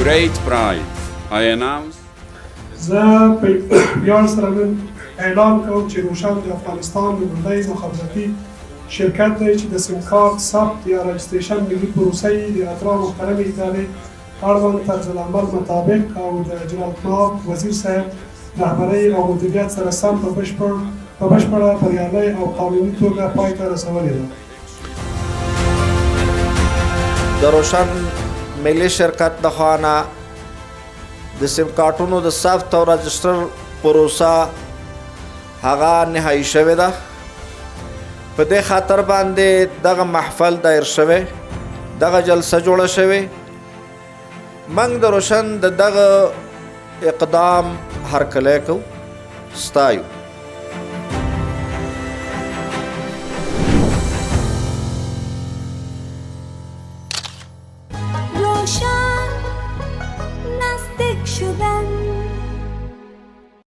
great pride, I announce زه په ویاړ سره نن اعلان کوم چې روشن د افغانستان لومړنی مخابراتي شرکت دی چې د سیم کارت ثبت یا رجسټریشن ملي پروسه یې د اترا محترمې ادارې اړوند طرز العمل مطابق او د جناب ناب وزیر صاحب رهبرۍ او مدیریت سره سم په بشپړه بریالۍ او قانوني توګه پای ته رسولې ده. د روشن ملي شرکت د خوا نه د سیم کارټونو د ثبت او رجسټر پروسه هغه نهایي شوې ده. په دې خاطر باندې دغه محفل دایر شوی، دغه جلسه جوړه شوې. موږ د روشن د دغه اقدام هرکلی کوو، ستایو.